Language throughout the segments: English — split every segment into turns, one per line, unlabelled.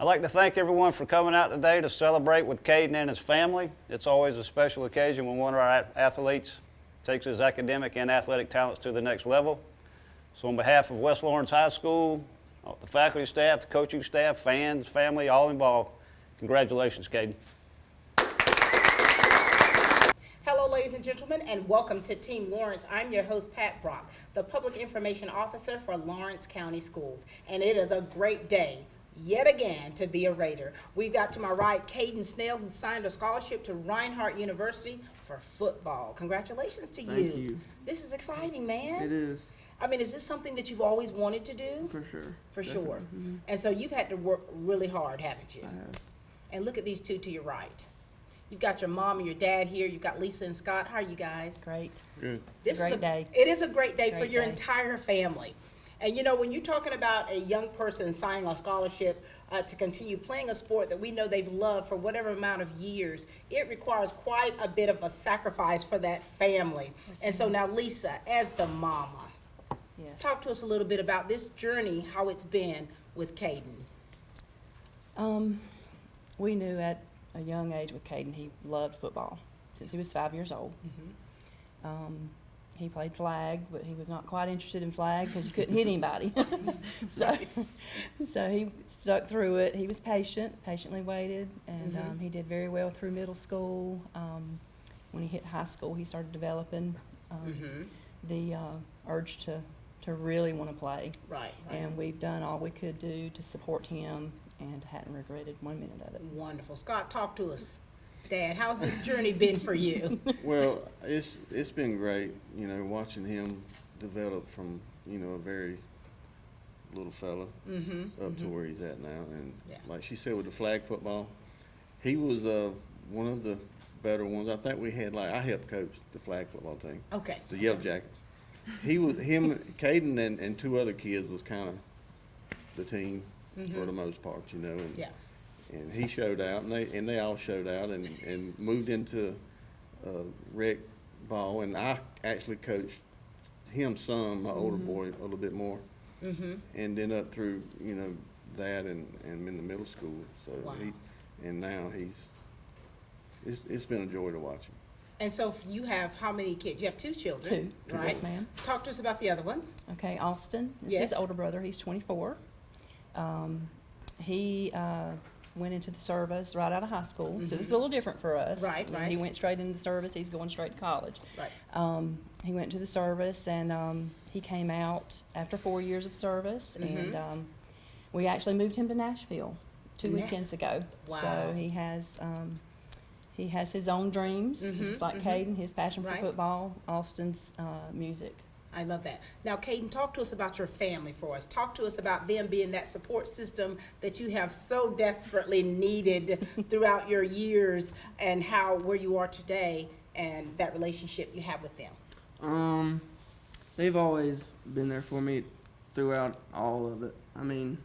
I'd like to thank everyone for coming out today to celebrate with Caden and his family. It's always a special occasion when one of our athletes takes his academic and athletic talents to the next level. So on behalf of West Lawrence High School, the faculty staff, the coaching staff, fans, family, all involved, congratulations, Caden.
Hello, ladies and gentlemen, and welcome to Team Lawrence. I'm your host, Pat Brock, the Public Information Officer for Lawrence County Schools, and it is a great day yet again to be a Raider. We've got to my right Caden Snell, who signed a scholarship to Reinhardt University for football. Congratulations to you.
Thank you.
This is exciting, man.
It is.
I mean, is this something that you've always wanted to do?
For sure.
For
Definitely.
sure.
Mm-hmm.
And so you've had to work really hard, haven't you?
I have.
And look at these two to your right. You've got your mom and your dad here. You've got Lisa and Scott. How are you guys?
Great.
Good.
This
Great
is
day.
It is a great day for
Great
your
day.
entire family. And you know, when you're talking about a young person signing a scholarship to continue playing a sport that we know they've loved for whatever amount of years, it requires quite a bit of a sacrifice for that family. And so now, Lisa, as the mama,
Yes.
talk to us a little bit about this journey, how it's been with Caden.
We knew at a young age with Caden he loved football since he was 5 years old. He played flag, but he was not quite interested in flag because you couldn't hit anybody. So he stuck through it. He was patiently waited, and he did very well through middle school. When he hit high school, he started developing the urge to really want to play.
Right.
And we've done all we could do to support him and hadn't regretted 1 minute of it.
Wonderful. Scott, talk to us. Dad, how's this journey been for you?
Well, it's been great, you know, watching him develop from, you know, a very little fella up to where he's at now. And
Yeah.
like she said, with the flag football, he was one of the better ones. I think we had, like, I helped coach the flag football team,
Okay.
the Yellow Jackets. Caden and two other kids was kind of the team for the most part, you know. And,
Yeah.
and he showed out, and they all showed out, and moved into rec ball. And I actually coached him some, my older boy, a little bit more, and then up through, you know, that and in the middle school. So
Wow.
now it's been a joy to watch him.
And so you have how many kids? You have two children,
Two.
right?
Yes, ma'am.
Talk to us about the other one.
Okay, Austin is
Yes.
his older brother. He's 24. He went into the service right out of high school, so this is a little different for us.
Right,
When
right.
He went straight into the service. He's going straight to college.
Right.
He went to the service, and he came out after 4 years of service, and we actually moved him to Nashville 2 weekends ago.
Wow.
So he has his own dreams, just like Caden, his passion for
Right.
football, Austin's music.
I love that. Now, Caden, talk to us about your family for us. Talk to us about them being that support system that you have so desperately needed throughout your years, and where you are today and that relationship you have with them.
They've always been there for me throughout all of it. I mean,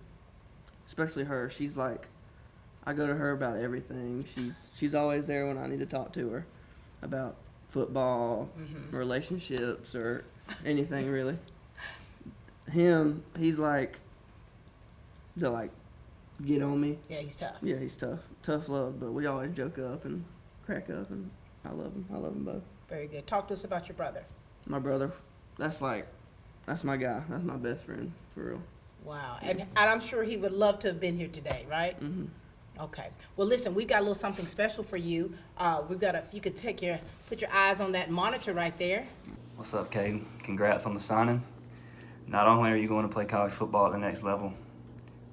especially her. She's like, I go to her about everything. She's always there when I need to talk to her about football, relationships, or anything really. He's like, they'll like get on me.
Yeah, he's tough.
Yeah, he's tough. Tough love, but we always joke up and crack up, and I love him. I love them both.
Very good. Talk to us about your brother.
My brother, that's my guy. That's my best friend, for real.
Wow. And I'm sure he would love to have been here today, right?
Mm-hmm.
Okay. Well, listen, we got a little something special for you. If you could put your eyes on that monitor right there.
What's up, Caden? Congrats on the signing. Not only are you going to play college football at the next level,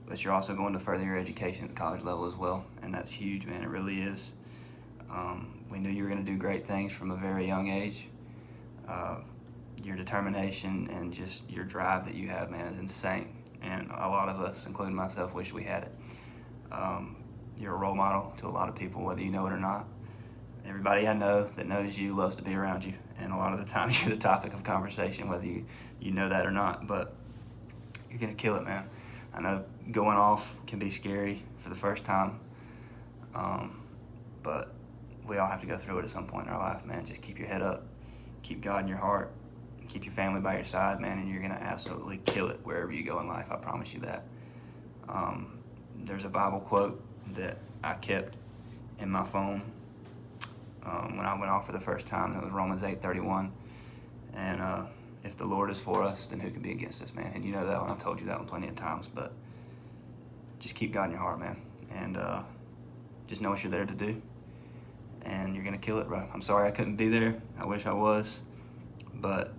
but you're also going to further your education at the college level as well, and that's huge, man. It really is. We knew you were going to do great things from a very young age. Your determination and just your drive that you have, man, is insane. And a lot of us, including myself, wish we had it. You're a role model to a lot of people, whether you know it or not. Everybody I know that knows you loves to be around you, and a lot of the times you're the topic of conversation, whether you know that or not. But you're gonna kill it, man. I know going off can be scary for the first time, but we all have to go through it at some point in our life, man. Just keep your head up, keep God in your heart, keep your family by your side, man, and you're gonna absolutely kill it wherever you go in life. I promise you that. there's a Bible quote that I kept in my phone when I went off for the first time. It was Romans 8:31. And if the Lord is for us, then who can be against us, man? And you know that one. I've told you that one plenty of times. But just keep God in your heart, man. And just know what you're there to do. And you're going to kill it, bro. I'm sorry I couldn't be there. I wish I was. But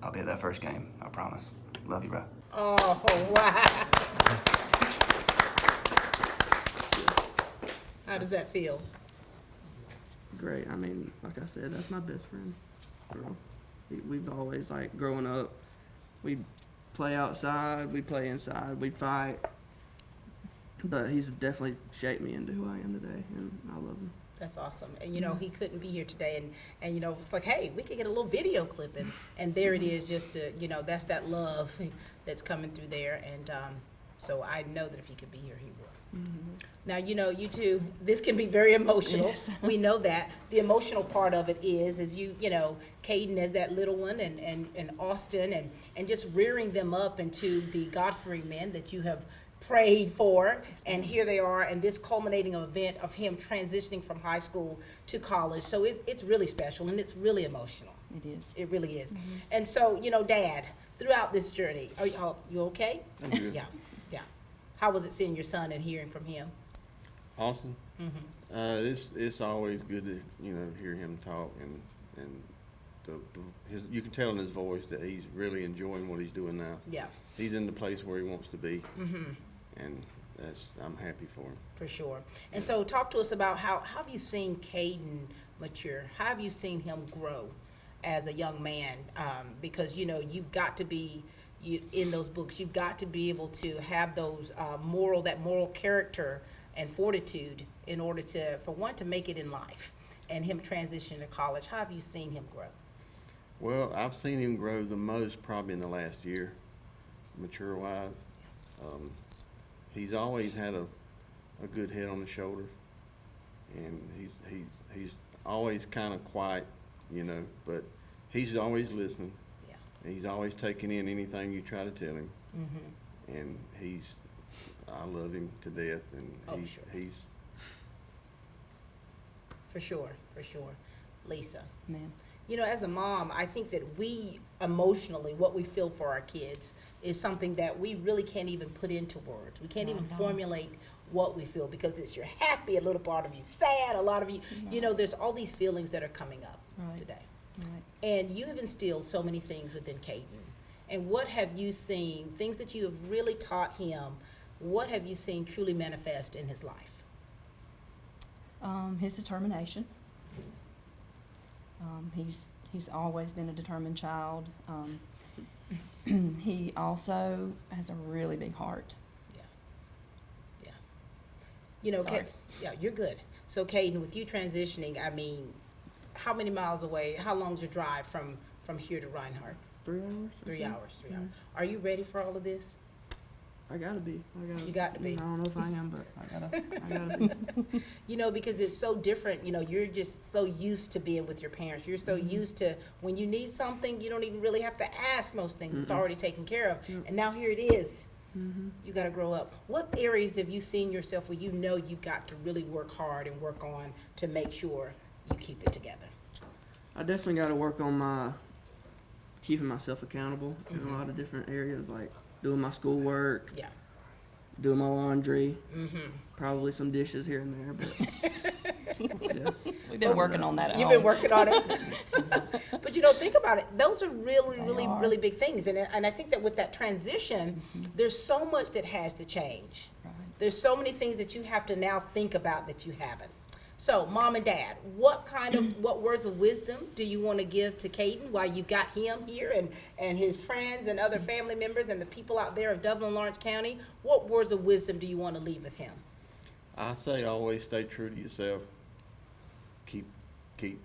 I'll be at that first game. I promise. Love you, bro.
Oh, wow. How does that feel?
Great. I mean, like I said, that's my best friend. Bro. We've always, like, growing up, we play outside, we play inside, we fight. But he's definitely shaped me into who I am today, and I love him.
That's awesome. And, you know, he couldn't be here today. And you know, it's like, hey, we could get a little video clip. And there it is, just to, you know, that's that love that's coming through there. And so I know that if he could be here, he would.
Mm-hmm.
Now, you know, you two, this can be very emotional.
Yes.
We know that. The emotional part of it is you know, Caden as that little one and Austin and just rearing them up into the God-fearing men that you have prayed for, and here they are, and this culminating event of him transitioning from high school to college. So it's really special, and it's really emotional.
It is.
It really is.
It is.
And so, you know, Dad, throughout this journey, are you okay?
I'm good.
Yeah. How was it seeing your son and hearing from him?
Austin,
Mm-hmm.
it's always good to, you know, hear him talk, and you can tell in his voice that he's really enjoying what he's doing now.
Yeah.
He's in the place where he wants to be,
Mm-hmm.
and I'm happy for him.
For sure. And so talk to us about how have you seen Caden mature? How have you seen him grow as a young man? Because, you know, you've got to be, in those books, you've got to be able to have those moral character and fortitude in order to, for one, to make it in life. And him transitioning to college, how have you seen him grow?
Well, I've seen him grow the most probably in the last year, mature-wise. He's always had a good head on his shoulders, and he's always kind of quiet, you know, but he's always listening.
Yeah.
And he's always taking in anything you try to tell him,
Mm-hmm.
and I love him to death, and
Oh, sure.
he's
For sure. Lisa.
Man.
You know, as a mom, I think that we emotionally, what we feel for our kids is something that we really can't even put into words. We can't
No,
even
no.
formulate what we feel, because it's you're happy, a little part of you sad, a lot of you, you know, there's all these feelings that are coming up
Right.
today.
Right.
And you have instilled so many things within Caden. And what have you seen, things that you have really taught him, what have you seen truly manifest in his life?
His determination. He's always been a determined child. He also has a really big heart.
Yeah. You know,
Sorry.
yeah, you're good. So, Caden, with you transitioning, I mean, how many miles away, how long's your drive from here to Reinhardt?
3 hours? or
3
so?
hours. Are you ready for all of this?
I gotta be.
You got to be.
I don't know if I am, but I gotta be.
You know, because it's so different. You know, you're just so used to being with your parents. You're so used to when you need something, you don't even really have to ask most things. It's already taken care of.
Yep.
And now here it is.
Mm-hmm.
You got to grow up. What areas have you seen yourself where you know you got to really work hard and work on to make sure you keep it together?
I definitely got to work on keeping myself accountable in a lot of different areas, like doing my schoolwork,
Yeah.
doing my laundry,
Mm-hmm.
probably some dishes here and there, but yeah.
We've been working on that at
You've
home.
been working on it. But you know, think about it. Those are really,
They
really,
are.
really big things. And I think that with that transition, there's so much that has to change.
Right.
There's so many things that you have to now think about that you haven't. So, Mom and Dad, what words of wisdom do you want to give to Caden while you got him here and his friends and other family members and the people out there of Dublin, Lawrence County? What words of wisdom do you want to leave with him?
I say always stay true to yourself. Keep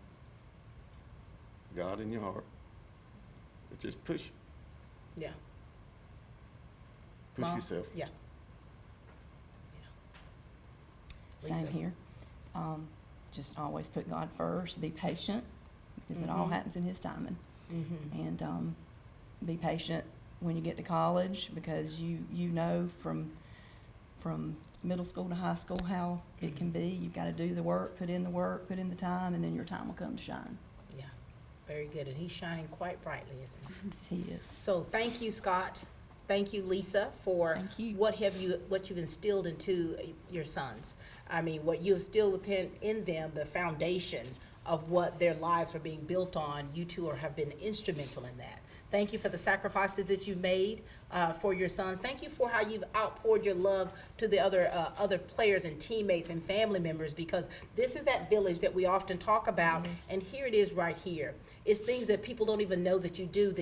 God in your heart. But just push
Yeah.
Push
Mom?
yourself.
Yeah.
Same
Lisa?
here. Just always put God first, be patient, because it all happens in His timing.
Mm-hmm.
And be patient when you get to college, because you know from from middle school to high school how it can be. You've got to do the work, put in the time, and then your time will come to shine.
Yeah, very good. And he's shining quite brightly, isn't he?
He is.
So thank you, Scott. Thank you, Lisa, for
Thank you.
what you've instilled into your sons. I mean, what you instilled within in them, the foundation of what their lives are being built on. You two have been instrumental in that. Thank you for the sacrifices that you've made for your sons. Thank you for how you've outpoured your love to the other players and teammates and family members, because this is that village that we often talk about, and here it is right here. It's things that people don't even know that you do.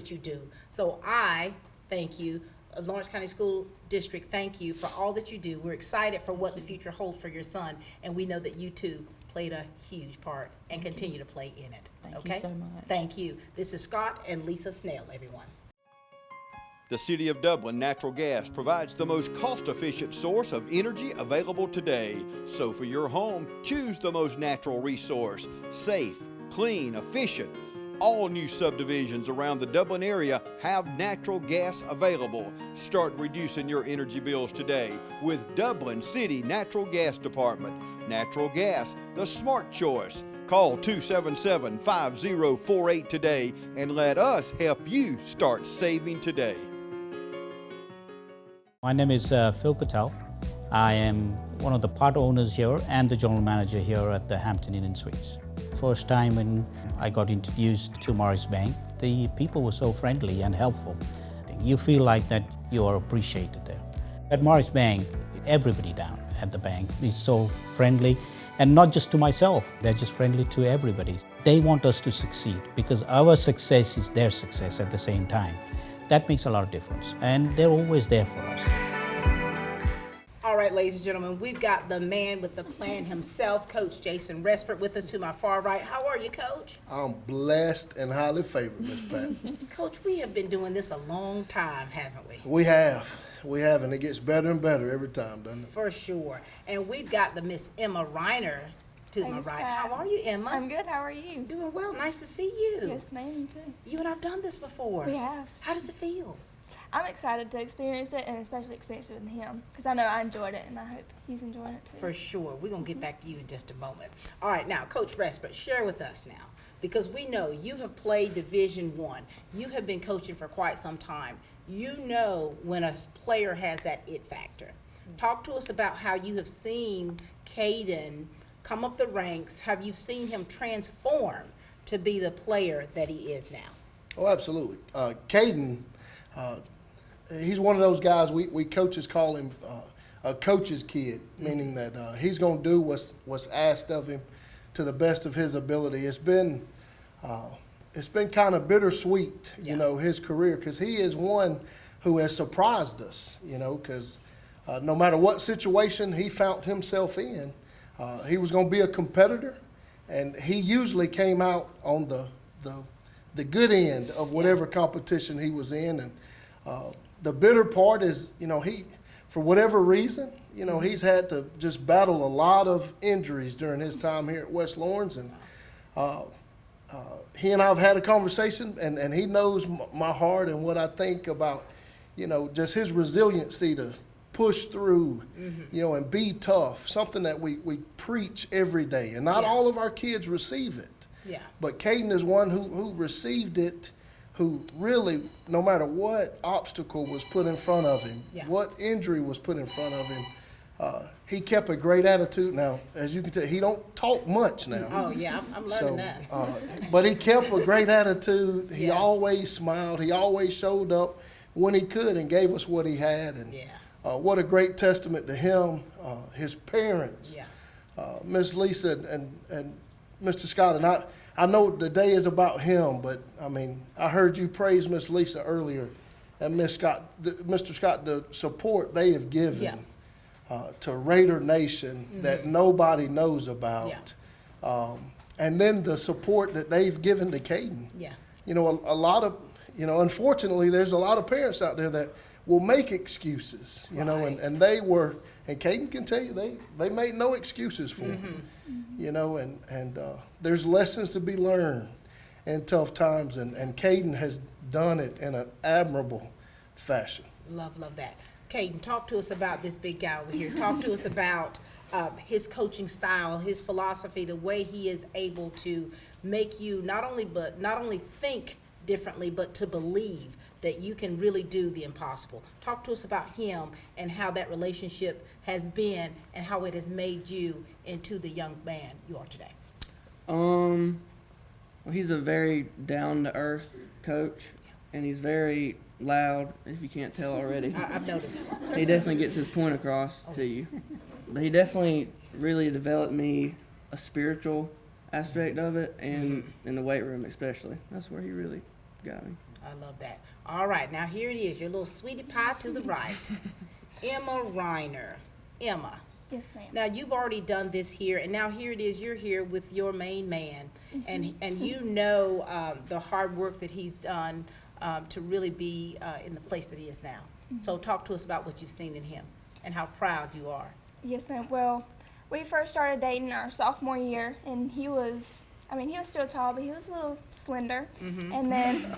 So I thank you. Lawrence County School District, thank you for all that you do. We're excited for what the future holds for your son, and we know that you too played a huge part and continue to play in it.
Thank
Okay?
you so much.
Thank you. This is Scott and Lisa Snell, everyone.
The City of Dublin Natural Gas provides the most cost-efficient source of energy available today. So for your home, choose the most natural resource. Safe, clean, efficient. All new subdivisions around the Dublin area have natural gas available. Start reducing your energy bills today with Dublin City Natural Gas Department. Natural gas, the smart choice. Call 277-5048 today and let us help you start saving today.
My name is Phil Patel. I am one of the part owners here and the general manager here at the Hampton Inn and Suites. First time when I got introduced to Morris Bank, the people were so friendly and helpful. You feel like that you are appreciated there. At Morris Bank, everybody down at the bank is so friendly, and not just to myself, they're just friendly to everybody. They want us to succeed because our success is their success at the same time. That makes a lot of difference, and they're always there for us.
All right, ladies and gentlemen, we've got the man with the plan himself, Coach Jason Respert, with us to my far right. How are you, Coach?
I'm blessed and highly favored, Miss Pat.
Coach, we have been doing this a long time, haven't we?
We have, and it gets better and better every time, doesn't it?
For sure. And we've got the Miss Emma Reiner to my
Thanks,
right.
Pat.
How are you, Emma?
I'm good. How are you?
Doing well. Nice to see you.
Yes, ma'am, too.
You and I've done this before.
We have.
How does it feel?
I'm excited to experience it, and especially experience it with him, because I know I enjoyed it, and I hope he's enjoying it too.
For sure. We're going to get back to you in just a moment. All right, now, Coach Respert, share with us now, because we know you have played Division I. You have been coaching for quite some time. You know when a player has that it factor. Talk to us about how you have seen Caden come up the ranks. Have you seen him transform to be the player that he is now?
Oh, absolutely. Caden, he's one of those guys we coaches call him a coach's kid, meaning that he's going to do what's asked of him to the best of his ability. It's been kind of bittersweet, you know, his career, because he is one who has surprised us, you know, because no matter what situation he found himself in, he was going to be a competitor, and he usually came out on the good end of whatever competition he was in. And the bitter part is, you know, he, for whatever reason, you know, he's had to just battle a lot of injuries during his time here at West Lawrence. And he and I have had a conversation, and he knows my heart and what I think about, you know, just his resiliency to push through, you know, and be tough, something that we preach every day. And not all of our kids receive it.
Yeah.
But Caden is one who received it, who really, no matter what obstacle was put in front of him, what injury was put in front of him, he kept a great attitude. Now, as you can tell, he don't talk much now.
Oh, yeah, I'm learning that.
But he kept a great attitude. He always smiled. He always showed up when he could and gave us what he had. And what a great testament to him, his parents, Miss Lisa and Mr. Scott. And I know the day is about him, but I mean, I heard you praise Miss Lisa earlier, and Mr. Scott, the support they have given to Raider Nation that nobody knows about, and then the support that they've given to Caden. You know, a lot of, you know, unfortunately, there's a lot of parents out there that will make excuses, you know, and they were, and Caden can tell you, they made no excuses for him. You know, and there's lessons to be learned in tough times, and Caden has done it in an admirable fashion.
Love that. Caden, talk to us about this big guy over here. Talk to us about his coaching style, his philosophy, the way he is able to make you not only think differently, but to believe that you can really do the impossible. Talk to us about him and how that relationship has been and how it has made you into the young man you are today.
Well, he's a very down-to-earth coach, and he's very loud, if you can't tell already.
I've noticed.
He definitely gets his point across to you. But he definitely really developed me a spiritual aspect of it, and in the weight room especially. That's where he really got me.
I love that. All right, now here it is, your little sweetie pie to the right. Emma Reiner. Emma,
Yes, ma'am.
now you've already done this here, and now here it is, you're here with your main man, and you know the hard work that he's done to really be in the place that he is now. So talk to us about what you've seen in him and how proud you are.
Yes, ma'am. Well, we first started dating our sophomore year, and he was still tall, but he was a little slender, and then,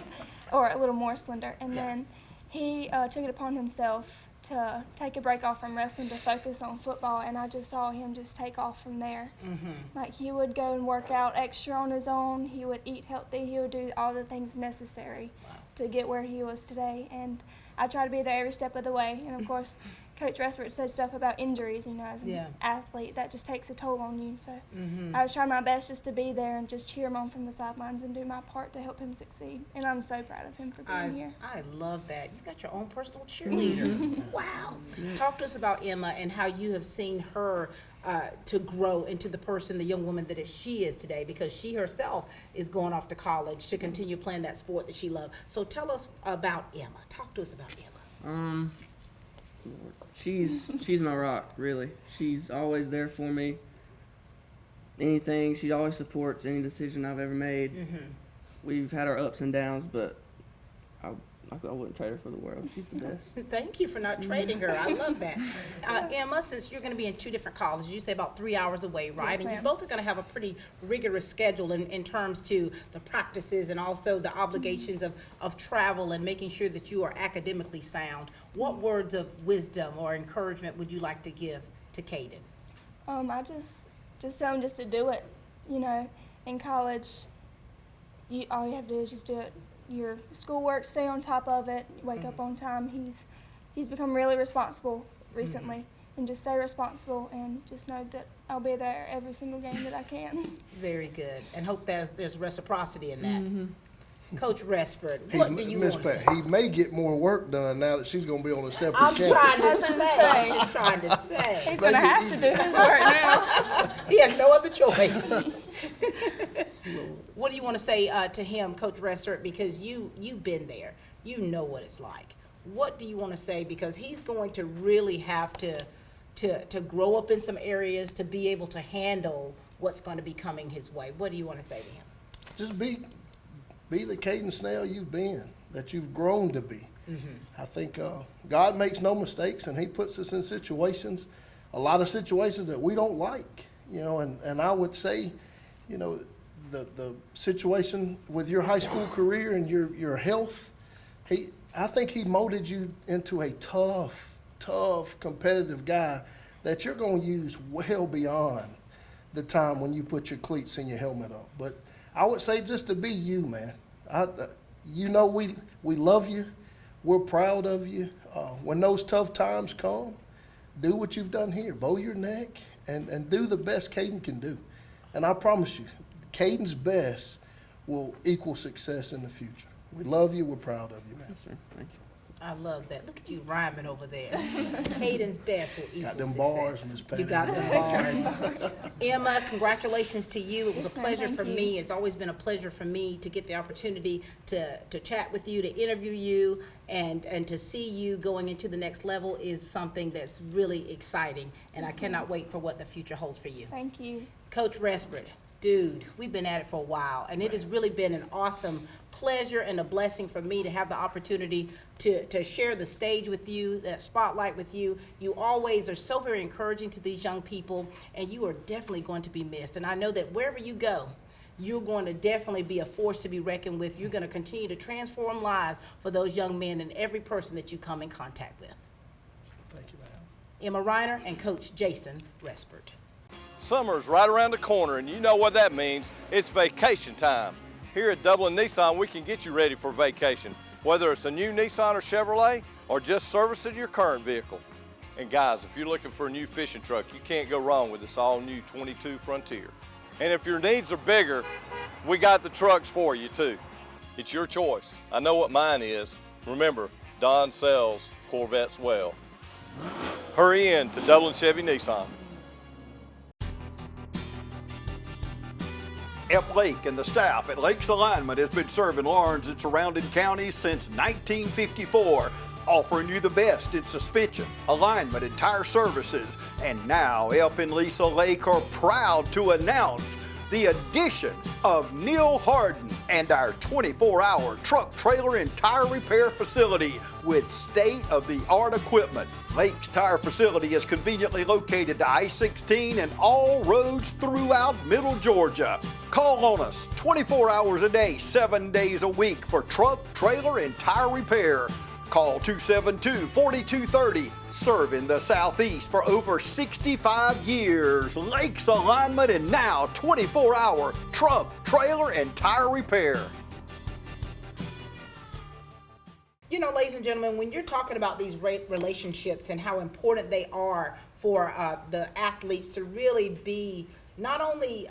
or a little more slender, and then he took it upon himself to take a break off from wrestling to focus on football, and I just saw him just take off from there. Like, he would go and work out extra on his own, he would eat healthy, he would do all the things necessary to get where he was today, and I try to be there every step of the way, and of course, Coach Respert said stuff about injuries, as an athlete, that just takes a toll on you. So I was trying my best just to be there and just cheer him on from the sidelines and do my part to help him succeed. And I'm so proud of him for being here.
I love that. You got your own personal cheerleader. Wow. Talk to us about Emma and how you have seen her to grow into the person, the young woman that she is today, because she herself is going off to college to continue playing that sport that she loved. So tell us about Emma. Talk to us about Emma.
She's my rock, really. She's always there for me. Anything, she always supports any decision I've ever made. We've had our ups and downs, but I wouldn't trade her for the world. She's the best.
Thank you for not trading her. I love that. Emma, since you're going to be in two different colleges, you say about 3 hours away, right?
Yes,
and you
ma'am.
both are going to have a pretty rigorous schedule in terms to the practices and also the obligations of travel and making sure that you are academically sound. What words of wisdom or encouragement would you like to give to Caden?
I just tell him just to do it. In college, all you have to do is just do it. Your schoolwork, stay on top of it, wake up on time. He's become really responsible recently, and just stay responsible and just know that I'll be there every single game that I can.
Very good, and hope there's reciprocity in that. Coach Respert,
He,
what do you
Miss
want to
Pat,
say?
he may get more work done now that she's going to be on a separate
I'm
campus.
trying to
I was
say.
gonna say.
I'm just trying to say.
He's going to
Maybe
have to do his work now.
He has no other choice. What do you want to say to him, Coach Respert? Because you've been there. You know what it's like. What do you want to say? Because he's going to really have to grow up in some areas to be able to handle what's going to be coming his way. What do you want to say to him?
Just be the Caden Snell you've been, that you've grown to be. I think God makes no mistakes, and he puts us in situations, a lot of situations that we don't like, and I would say, the situation with your high school career and your health, I think he molded you into a tough, competitive guy that you're going to use well beyond the time when you put your cleats and your helmet up. But I would say just to be you, man. We love you. We're proud of you. When those tough times come, do what you've done here. Bow your neck and do the best Caden can do. And I promise you, Caden's best will equal success in the future. We love you. We're proud of you, man.
Yes, sir. Thank you.
I love that. Look at you rhyming over there. Caden's best will equal
Got them
success.
bars, Miss Patty.
You got them bars. Emma, congratulations to you. It was
Yes,
a
ma'am.
pleasure
Thank
for
you.
me. It's always been a pleasure for me to get the opportunity to chat with you, to interview you, and to see you going into the next level is something that's really exciting, and I cannot wait for what the future holds for you.
Thank you.
Coach Respert, dude, we've been at it for a while, and it has really been an awesome pleasure and a blessing for me to have the opportunity to share the stage with you, that spotlight with you. You always are so very encouraging to these young people, and you are definitely going to be missed. And I know that wherever you go, you're going to definitely be a force to be reckoned with. You're going to continue to transform lives for those young men and every person that you come in contact with.
Thank you, ma'am.
Emma Reiner and Coach Jason Respert.
Summer's right around the corner, and you know what that means. It's vacation time. Here at Dublin Nissan, we can get you ready for vacation, whether it's a new Nissan or Chevrolet or just servicing your current vehicle. And guys, if you're looking for a new fishing truck, you can't go wrong with this all-new 22 Frontier. And if your needs are bigger, we got the trucks for you too. It's your choice. I know what mine is. Remember, Don sells Corvettes well. Hurry in to Dublin Chevy Nissan.
Ep Lake and the staff at Lakes Alignment has been serving Lawrence and surrounding counties since 1954, offering you the best in suspension, alignment, and tire services. And now Ep and Lisa Lake are proud to announce the addition of Neil Harden and our 24-hour truck, trailer, and tire repair facility with state-of-the-art equipment. Lake's Tire Facility is conveniently located to I-16 and all roads throughout Middle Georgia. Call on us 24 hours a day, 7 days a week for truck, trailer, and tire repair. Call 272-4230, serving the Southeast for over 65 years. Lakes Alignment and now 24-hour truck, trailer, and tire repair.
You know, ladies and gentlemen, when you're talking about these relationships and how important they are for the athletes to really be not only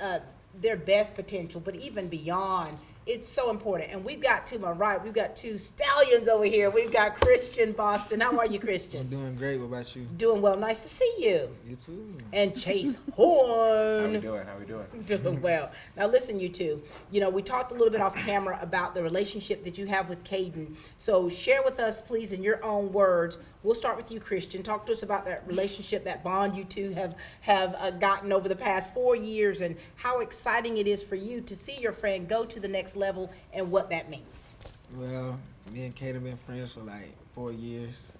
their best potential, but even beyond, it's so important. And we've got to my right, we've got two stallions over here. We've got Christian Boston. How are you, Christian?
I'm doing great. What about you?
Doing well. Nice to see you.
You too.
And Chase Horn.
How we doing?
Doing well. Now listen, you two. You know, we talked a little bit off camera about the relationship that you have with Caden. So share with us, please, in your own words. We'll start with you, Christian. Talk to us about that relationship, that bond you two have gotten over the past 4 years, and how exciting it is for you to see your friend go to the next level and what that means.
Well, me and Caden been friends for like 4 years.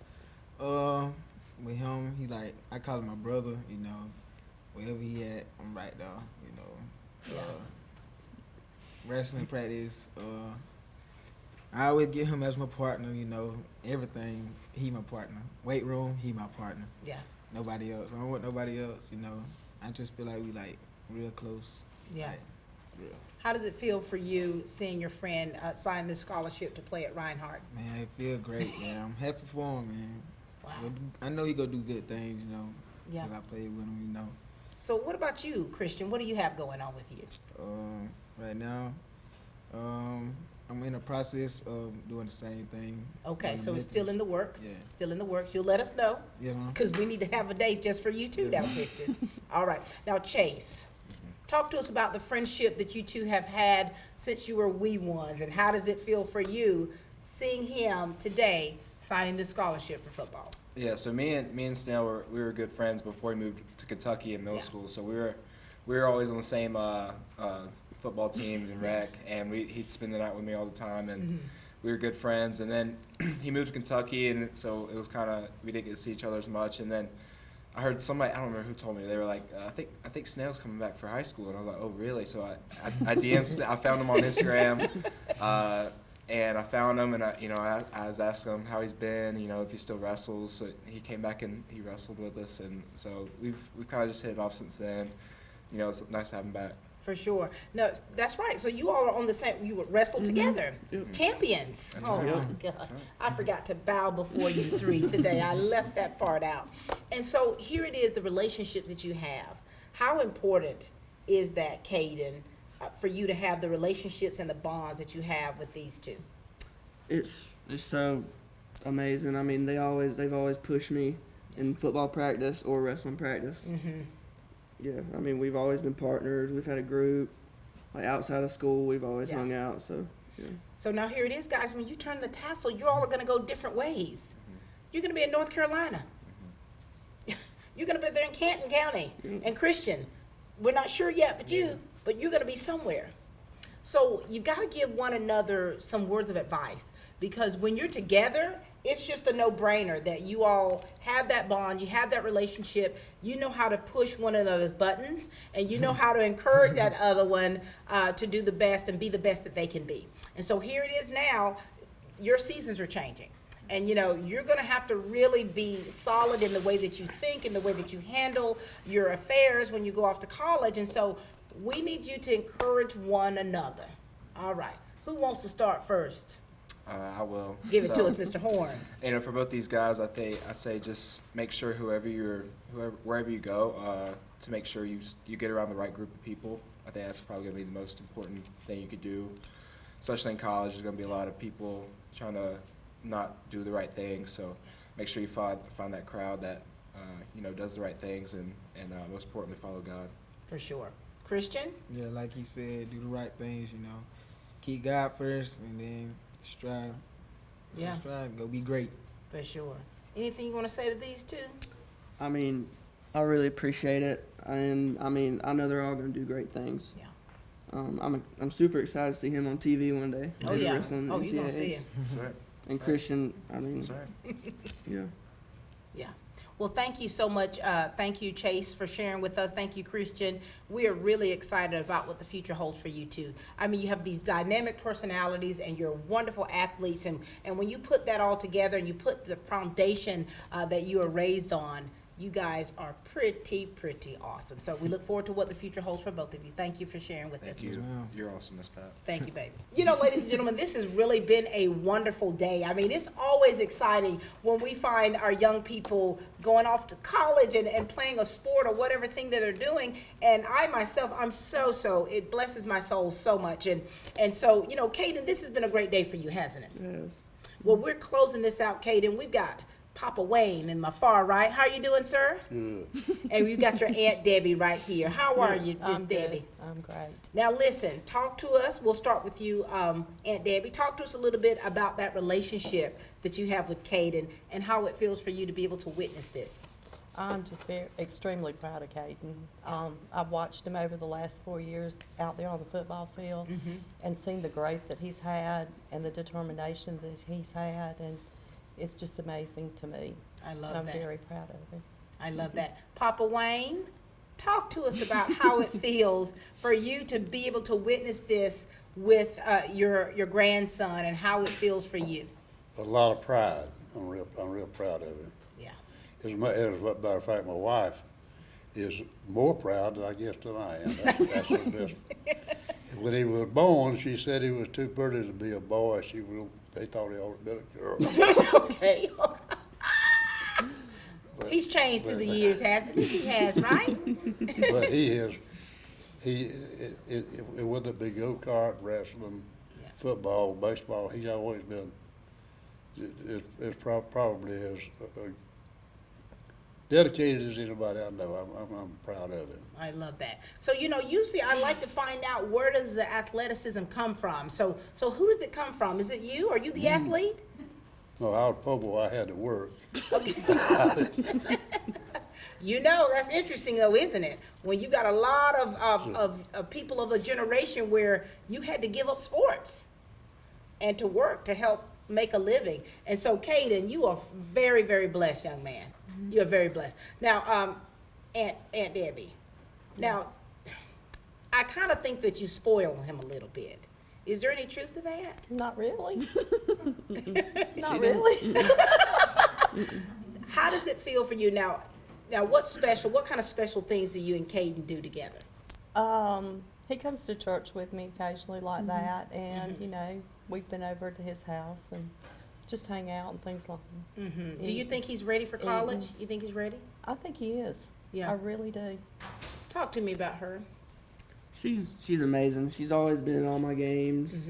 With him, I call him my brother. You know, wherever he at, I'm right there. You know, wrestling practice. I always get him as my partner. You know, everything. He my partner. Weight room, he my partner.
Yeah.
Nobody else. I don't want nobody else. You know, I just feel like we real close.
Yeah.
Real.
How does it feel for you seeing your friend sign this scholarship to play at Reinhardt?
Man, it feel great, man. I'm happy for him, man.
Wow.
I know he gonna do good things, you know,
Yeah.
because I played with him, you know.
So what about you, Christian? What do you have going on with you?
Right now, I'm in the process of doing the same thing.
Okay, so it's still in the works.
Yeah.
Still in the works. You'll let us know.
Yeah, ma'am.
Because we need to have a date just for you too, now, Christian. All right. Now, Chase, talk to us about the friendship that you two have had since you were wee ones, and how does it feel for you seeing him today signing this scholarship for football?
Yeah, so me and Snell we were good friends before we moved to Kentucky in middle school. So we were always on the same football team in rec, and he'd spend the night with me all the time, and we were good friends. And then he moved to Kentucky, and so it was kind of, we didn't get to see each other as much. And then I heard somebody, I don't remember who told me, they were like, I think Snell's coming back for high school, and I was like, oh really? So I DM'd, I found him on Instagram. And I found him, and I was asking him how he's been, you know, if he still wrestles. So he came back and he wrestled with us, and so we've kind of just hit it off since then. You know, it's nice to have him back.
For sure. No, that's right. So you all are on the same, you would wrestle together. Champions. Oh my God. I forgot to bow before you three today. I left that part out. And so here it is, the relationship that you have. How important is that, Caden, for you to have the relationships and the bonds that you have with these two?
It's so amazing. I mean, they've always pushed me in football practice or wrestling practice.
Mm-hmm.
Yeah, I mean, we've always been partners. We've had a group, like outside of school, we've always hung out. So, yeah.
So now here it is, guys. When you turn the tassel, you all are going to go different ways. You're going to be in North Carolina. You're going to be there in Canton County. And Christian, we're not sure yet, but you're going to be somewhere. So you've got to give one another some words of advice, because when you're together, it's just a no-brainer that you all have that bond, you have that relationship, you know how to push one another's buttons, and you know how to encourage that other one to do the best and be the best that they can be. And so here it is now, your seasons are changing. And, you're going to have to really be solid in the way that you think, in the way that you handle your affairs when you go off to college. And so we need you to encourage one another. All right. Who wants to start first?
I will.
Give it to us, Mr. Horn.
For both these guys, I say just make sure wherever you go, to make sure you get around the right group of people. I think that's probably going to be the most important thing you could do, especially in college. There's going to be a lot of people trying to not do the right thing. So make sure you find that crowd that does the right things and most importantly follow God.
For sure. Christian?
Yeah, like he said, do the right things. Keep God first, and then strive.
Yeah.
Strive. Go be great.
For sure. Anything you want to say to these two?
I mean, I really appreciate it, and I know they're all going to do great things.
Yeah.
I'm super excited to see him on TV one day.
Oh yeah.
Wrestling
Oh, you're gonna see it.
That's right.
And Christian,
That's right.
yeah.
Yeah. Well, thank you so much. Thank you, Chase, for sharing with us. Thank you, Christian. We are really excited about what the future holds for you, too. You have these dynamic personalities, and you're wonderful athletes. And when you put that all together and you put the foundation that you are raised on, you guys are pretty awesome. So we look forward to what the future holds for both of you. Thank you for sharing with us.
Thank you. You're awesome, Miss Pat.
Thank you, baby. Ladies and gentlemen, this has really been a wonderful day. It's always exciting when we find our young people going off to college and playing a sport or whatever thing that they're doing. And I myself, I'm so, it blesses my soul so much. And so, Caden, this has been a great day for you, hasn't it?
Yes.
Well, we're closing this out, Caden. We've got Papa Wayne in my far right. How are you doing, sir?
Good.
And we've got your Aunt Debbie right here. How are you, Miss Debbie?
I'm great.
Now listen, talk to us. We'll start with you, Aunt Debbie. Talk to us a little bit about that relationship that you have with Caden and how it feels for you to be able to witness this.
I'm just extremely proud of Caden. I've watched him over the last 4 years out there on the football field and seen the growth that he's had and the determination that he's had, and it's just amazing to me.
I love
that. I'm
that.
very proud of him.
I love that. Papa Wayne, talk to us about how it feels for you to be able to witness this with your grandson and how it feels for you.
A lot of pride. I'm real proud of him.
Yeah.
As a matter of fact, my wife is more proud, I guess, than I am. That's the best. When he was born, she said he was too pretty to be a boy. They thought he ought to be a girl.
Okay. He's changed through the years, hasn't he? He has, right?
But whether it be go-kart, wrestling, football, baseball, he's always been, it's probably as dedicated as anybody I know. I'm proud of him.
I love that. So, usually I like to find out, where does the athleticism come from? So who does it come from? Is it you? Are you the athlete?
No, I was poor. I had to work.
That's interesting though, isn't it? When you got a lot of people of a generation where you had to give up sports and to work to help make a living. And so, Caden, you are very, very blessed, young man. You are very blessed. Now, Aunt Debbie, now, I kind of think that you spoil him a little bit. Is there any truth to that?
Not really. Not really.
How does it feel for you now? Now, what kind of special things do you and Caden do together?
He comes to church with me occasionally like that, and we've been over to his house and just hang out and things like that.
Do you think he's ready for college? You think he's ready?
I think he is.
Yeah.
I really do.
Talk to me about her.
She's amazing. She's always been in all my games.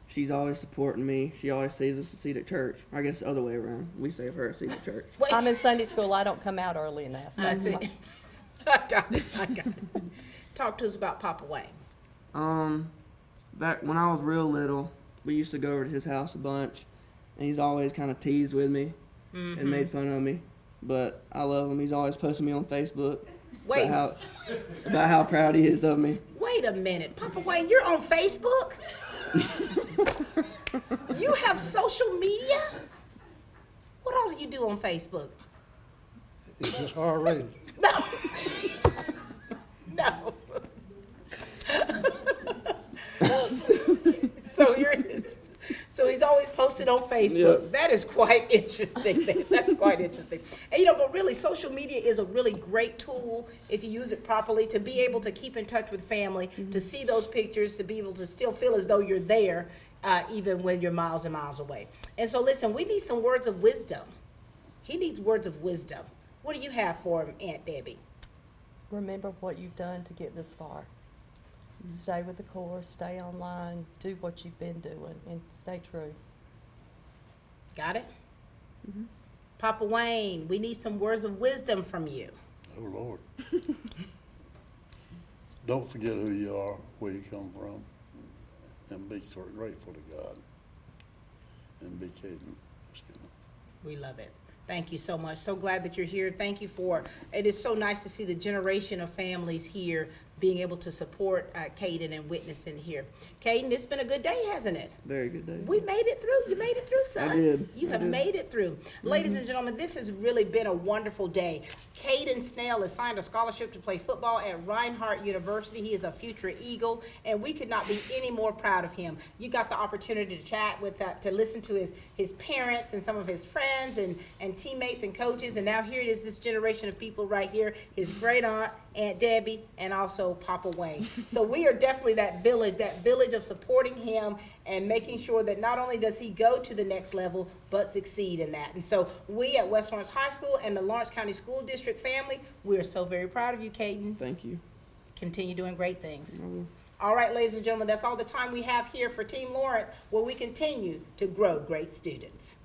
She's always supporting me. She always saves us a seat at church. I guess the other way around. We save her a seat at church.
Wait.
I'm in Sunday school. I don't come out early enough.
I see. I got it. Talk to us about Papa Wayne.
Back when I was real little, we used to go over to his house a bunch, and he's always kind of teased with me and made fun of me. But I love him. He's always posting me on Facebook about how proud he is of me.
Wait a minute, Papa Wayne, you're on Facebook? You have social media? What all do you do on Facebook?
It's just hard rated.
No. So he's always posted on Facebook.
Yeah.
That is quite interesting. That's quite interesting. And but really, social media is a really great tool if you use it properly to be able to keep in touch with family, to see those pictures, to be able to still feel as though you're there, even when you're miles and miles away. And so listen, we need some words of wisdom. He needs words of wisdom. What do you have for him, Aunt Debbie?
Remember what you've done to get this far. Stay with the course, stay online, do what you've been doing, and stay true.
Got it? Papa Wayne, we need some words of wisdom from you.
Oh, Lord. Don't forget who you are, where you come from, and be so grateful to God. And be Caden.
We love it. Thank you so much. So glad that you're here. Thank you for, it is so nice to see the generation of families here being able to support Caden and witnessing here. Caden, it's been a good day, hasn't it?
Very good day.
We made it through. You made it through, son.
I did.
You
I
have
did.
made it through. Ladies and gentlemen, this has really been a wonderful day. Caden Snell has signed a scholarship to play football at Reinhardt University. He is a future Eagle, and we could not be any more proud of him. You got the opportunity to chat with, to listen to his parents and some of his friends and teammates and coaches, and now here it is, this generation of people right here, his great aunt, Aunt Debbie, and also Papa Wayne. So we are definitely that village of supporting him and making sure that not only does he go to the next level, but succeed in that. And so we at West Lawrence High School and the Lawrence County School District family, we are so very proud of you, Caden.
Thank you.
Continue doing great things.
I will.
All right, ladies and gentlemen, that's all the time we have here for Team Lawrence, where we continue to grow great students.